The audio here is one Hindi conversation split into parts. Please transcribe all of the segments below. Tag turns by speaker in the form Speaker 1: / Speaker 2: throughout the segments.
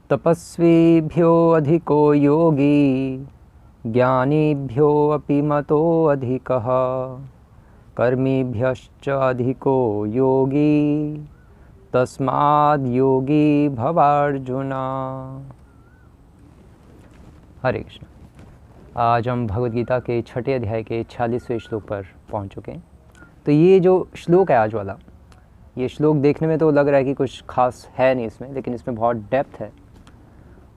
Speaker 1: तपस्वीभ्यो अधिको योगी ज्ञानीभ्यो अपि मतो अधिकः कर्मीभ्यश्च अधिको योगी तस्माद् योगी भवार्जुना। हरे कृष्ण। आज हम भगवद गीता के छठे अध्याय के 46वें श्लोक पर पहुंच चुके हैं। तो ये जो श्लोक है आज वाला, ये श्लोक देखने में तो लग रहा है कि कुछ खास है नहीं इसमें, लेकिन इसमें बहुत डेप्थ है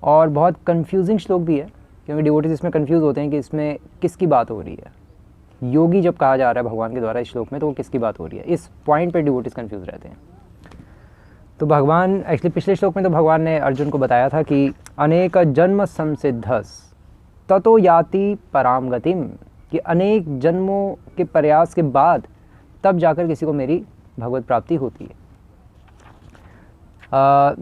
Speaker 1: और बहुत कंफ्यूजिंग श्लोक भी है, क्योंकि डिवोटीज इसमें कंफ्यूज होते हैं कि इसमें किसकी बात हो रही है। योगी जब कहा जा रहा है भगवान के द्वारा इस श्लोक में, तो वो किसकी बात हो रही है, इस पॉइंट पर डिवोटीज कंफ्यूज रहते हैं। तो भगवान एक्चुअली पिछले श्लोक में तो भगवान ने अर्जुन को बताया था कि अनेक जन्म संसिद्धस ततो याति पराम गतिम, कि अनेक जन्मों के प्रयास के बाद तब जाकर किसी को मेरी भगवत प्राप्ति होती है।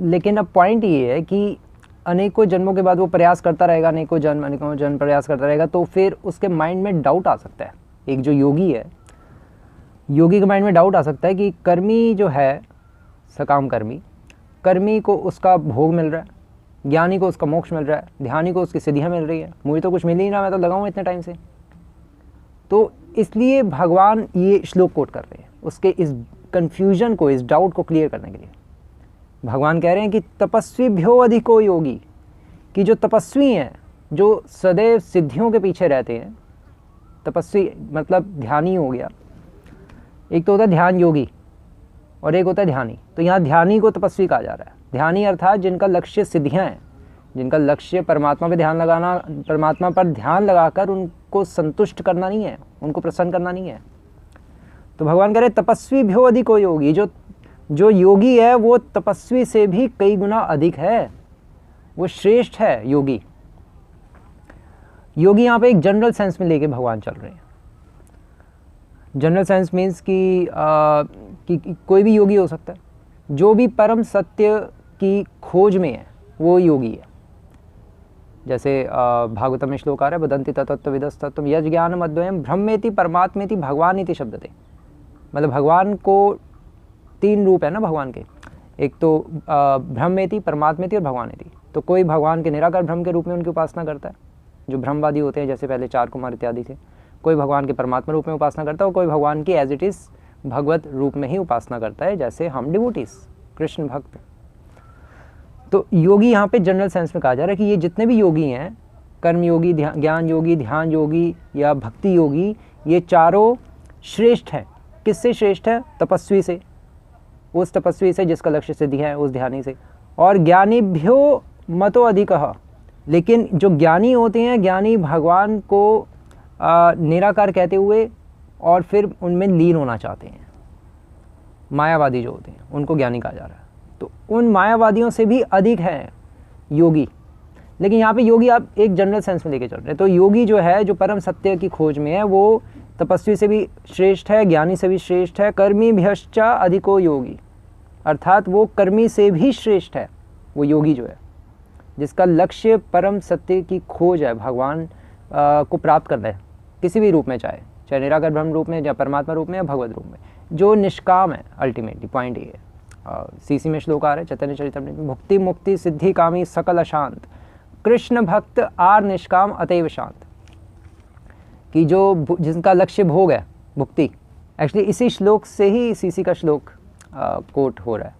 Speaker 1: लेकिन अब पॉइंट ये है कि अनेकों जन्मों के बाद वो प्रयास करता रहेगा, अनेकों जन्म प्रयास करता रहेगा, तो फिर उसके माइंड में डाउट आ सकता है। एक जो योगी है, योगी के माइंड में डाउट आ सकता है कि कर्मी जो है, सकाम कर्मी को उसका भोग मिल रहा है, ज्ञानी को उसका मोक्ष मिल रहा है, ध्यानी को उसकी सिद्धियाँ मिल रही है, मुझे तो कुछ मिल ही ना, मैं तो लगाऊँ इतने टाइम से। तो इसलिए भगवान ये श्लोक कोट कर रहे हैं, उसके इस कन्फ्यूजन को, इस डाउट को क्लियर करने के लिए। भगवान कह रहे हैं कि तपस्वीभ्यो अधिको योगी, कि जो तपस्वी हैं, जो सदैव सिद्धियों के पीछे रहते हैं, तपस्वी मतलब ध्यानी हो गया, एक तो होता है ध्यान योगी और एक होता है ध्यानी। तो यहाँ ध्यानी को तपस्वी कहा जा रहा है। ध्यानी अर्थात जिनका लक्ष्य सिद्धियाँ हैं, जिनका लक्ष्य परमात्मा पे ध्यान लगाना, परमात्मा पर ध्यान लगाकर उनको संतुष्ट करना नहीं है, उनको प्रसन्न करना नहीं है। तो भगवान कह रहे तपस्वी भ्यो अधिको योगी, जो योगी है वो तपस्वी से भी कई गुना अधिक है, वो श्रेष्ठ है योगी। योगी यहाँ पे एक जनरल सेंस में लेके भगवान चल रहे हैं। जनरल सेंस मीन्स कि कोई भी योगी हो सकता है, जो भी परम सत्य की खोज में है वो योगी है। जैसे भागवतम में श्लोक आ रहा है, वदन्ति तत्त्वविदस्तत्त्वं यज् ज्ञानम् अद्वयम् ब्रह्मेति परमात्मेति भगवानिति शब्दते। मतलब भगवान को तीन रूप है ना भगवान के, एक तो ब्रह्मेति, परमात्मेति और भगवानेति। तो कोई भगवान के निराकार ब्रह्म के रूप में उनकी उपासना करता है, जो ब्रह्मवादी होते हैं, जैसे पहले चार कुमार इत्यादि थे। कोई भगवान के परमात्मा रूप में उपासना करता है और कोई भगवान की एज इट इज़ भगवत रूप में ही उपासना करता है, जैसे हम डिवोटीज, कृष्ण भक्त। तो योगी यहाँ पे जनरल सेंस में कहा जा रहा है कि ये जितने भी योगी हैं, कर्म योगी, ज्ञान योगी, ध्यान योगी या भक्ति योगी, ये चारों श्रेष्ठ हैं। किससे श्रेष्ठ है? तपस्वी से, उस तपस्वी से जिसका लक्ष्य सिद्धि है, उस ध्यानी से। और ज्ञानीभ्यो मतो अधिकः, लेकिन जो ज्ञानी होते हैं, ज्ञानी भगवान को निराकार कहते हुए और फिर उनमें लीन होना चाहते हैं, मायावादी जो होते हैं उनको ज्ञानी कहा जा रहा है। तो उन मायावादियों से भी अधिक है योगी। लेकिन यहाँ पे योगी आप एक जनरल सेंस में लेके चल रहे हैं। तो योगी जो है, जो परम सत्य की खोज में है, वो तपस्वी से भी श्रेष्ठ है, ज्ञानी से भी श्रेष्ठ है। कर्मी भ्यश्च अधिको योगी, अर्थात वो कर्मी से भी श्रेष्ठ है वो योगी जो है, जिसका लक्ष्य परम सत्य की खोज है, भगवान को प्राप्त करना है किसी भी रूप में, चाहे निराकार ब्रह्म रूप में या परमात्मा रूप में या भगवत रूप में, जो निष्काम है। अल्टीमेटली पॉइंट ये है। सीसी में श्लोक आ रहा है चैतन्य चरितामृत में, भुक्ति मुक्ति सिद्धि कामी सकल अशांत, कृष्ण भक्त आर निष्काम अतैव शांत। कि जो जिनका लक्ष्य भोग है, भुक्ति, एक्चुअली इसी श्लोक से ही सीसी का श्लोक कोट हो रहा है।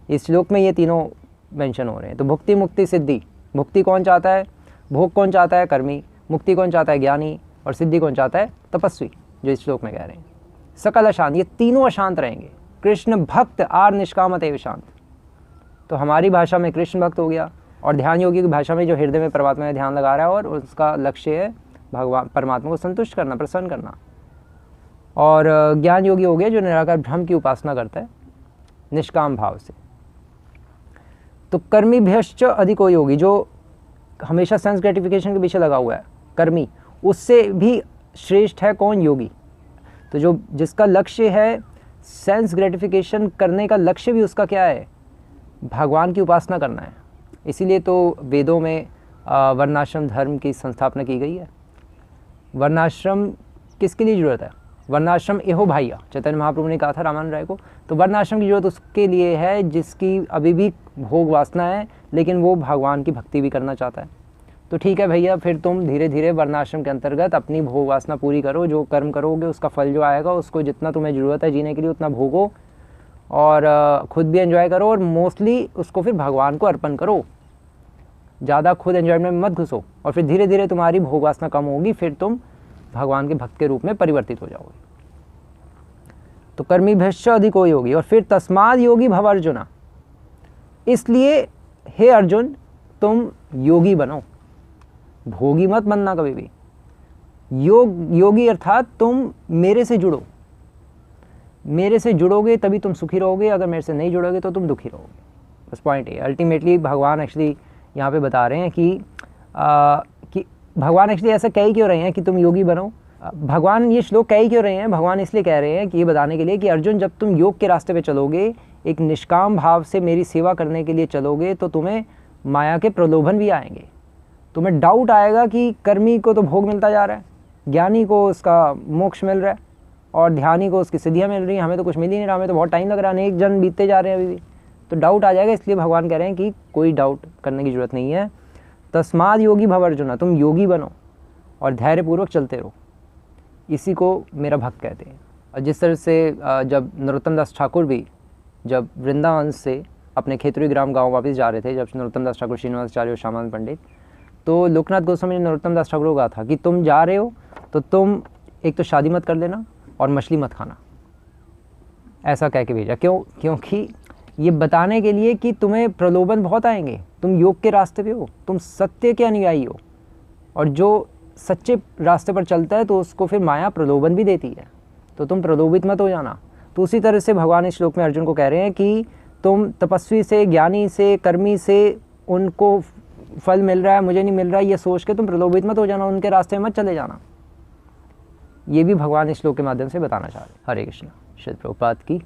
Speaker 1: इस श्लोक में ये तीनों मेंशन हो रहे हैं। तो भुक्ति मुक्ति सिद्धि, भुक्ति कौन चाहता है, भोग कौन चाहता है, कर्मी, मुक्ति कौन चाहता है, ज्ञानी, और सिद्धि कौन चाहता है, तपस्वी, जो इस श्लोक में कह रहे हैं। सकल अशांत, ये तीनों अशांत रहेंगे। कृष्ण भक्त आर निष्काम अतैव शांत, तो हमारी भाषा में कृष्ण भक्त हो गया, और ध्यान योगी की भाषा में जो हृदय में परमात्मा में ध्यान लगा रहा है और उसका लक्ष्य है भगवान परमात्मा को संतुष्ट करना, प्रसन्न करना। और ज्ञान योगी हो गया जो निराकार ब्रह्म की उपासना करता है निष्काम भाव से। तो कर्मी भ्यश्च अधिको योगी, जो हमेशा सेंस ग्रेटिफिकेशन के पीछे लगा हुआ है, कर्मी, उससे भी श्रेष्ठ है कौन, योगी। तो जो जिसका लक्ष्य है सेंस ग्रेटिफिकेशन करने का, लक्ष्य भी उसका क्या है, भगवान की उपासना करना है। इसीलिए तो वेदों में वर्णाश्रम धर्म की संस्थापना की गई है। वर्णाश्रम किसके लिए ज़रूरत है? वर्णाश्रम एहो भाइया, चैतन्य महाप्रभु ने कहा था रामानंद राय को। तो वर्णाश्रम की जरूरत उसके लिए है जिसकी अभी भी भोग वासना है, लेकिन वो भगवान की भक्ति भी करना चाहता है। तो ठीक है भैया, फिर तुम धीरे धीरे वर्णाश्रम के अंतर्गत अपनी भोग वासना पूरी करो, जो कर्म करोगे उसका फल जो आएगा उसको जितना तुम्हें ज़रूरत है जीने के लिए उतना भोगो, और खुद भी एंजॉय करो, और मोस्टली उसको फिर भगवान को अर्पण करो। ज़्यादा खुद एंजॉयमेंट में मत घुसो, और फिर धीरे धीरे तुम्हारी भोग वासना कम होगी, फिर तुम भगवान के भक्त के रूप में परिवर्तित हो जाओगे। तो कर्मी भ्रष्ट अधिको योगी, और फिर तस्माद योगी भव अर्जुना, इसलिए हे अर्जुन तुम योगी बनो, भोगी मत बनना कभी भी। योगी अर्थात तुम मेरे से जुड़ो, मेरे से जुड़ोगे तभी तुम सुखी रहोगे, अगर मेरे से नहीं जुड़ोगे तो तुम दुखी रहोगे। बस पॉइंट है। अल्टीमेटली भगवान एक्चुअली यहाँ पे बता रहे हैं कि भगवान एक्चुअली ऐसा कह ही क्यों रहे हैं कि तुम योगी बनो। भगवान ये श्लोक कह ही क्यों रहे हैं, भगवान इसलिए कह रहे हैं कि ये बताने के लिए कि अर्जुन जब तुम योग के रास्ते पे चलोगे, एक निष्काम भाव से मेरी सेवा करने के लिए चलोगे, तो तुम्हें माया के प्रलोभन भी आएंगे। तुम्हें डाउट आएगा कि कर्मी को तो भोग मिलता जा रहा है, ज्ञानी को उसका मोक्ष मिल रहा है, और ध्यानी को उसकी सिद्धियाँ मिल रही हैं, हमें तो कुछ मिल ही नहीं रहा, हमें तो बहुत टाइम लग रहा है, अनेक जन्म बीतते जा रहे हैं अभी भी। तो डाउट आ जाएगा। इसलिए भगवान कह रहे हैं कि कोई डाउट करने की ज़रूरत नहीं है। तस्माद योगी भव अर्जुना, तुम योगी बनो और धैर्यपूर्वक चलते रहो। इसी को मेरा भक्त कहते हैं। और जिस तरह से जब नरोत्तम दास ठाकुर भी जब वृंदावन से अपने खेतरी ग्राम गांव वापस जा रहे थे, जब नरोत्तम दास ठाकुर, श्रीनिवासाचार्य और श्यामानंद पंडित, तो लोकनाथ गोस्वामी ने नरोत्तम दास ठाकुर को कहा था कि तुम जा रहे हो तो तुम एक तो शादी मत कर लेना और मछली मत खाना, ऐसा कह के भेजा। क्यों? क्योंकि ये बताने के लिए कि तुम्हें प्रलोभन बहुत आएंगे, तुम योग के रास्ते पे हो, तुम सत्य के अनुयायी हो, और जो सच्चे रास्ते पर चलता है तो उसको फिर माया प्रलोभन भी देती है, तो तुम प्रलोभित मत हो जाना। तो उसी तरह से भगवान इस श्लोक में अर्जुन को कह रहे हैं कि तुम तपस्वी से, ज्ञानी से, कर्मी से उनको फल मिल रहा है, मुझे नहीं मिल रहा है, ये सोच के तुम प्रलोभित मत हो जाना, उनके रास्ते में मत चले जाना। ये भी भगवान इस श्लोक के माध्यम से बताना चाह रहे हैं। हरे कृष्ण। श्रील प्रभुपाद की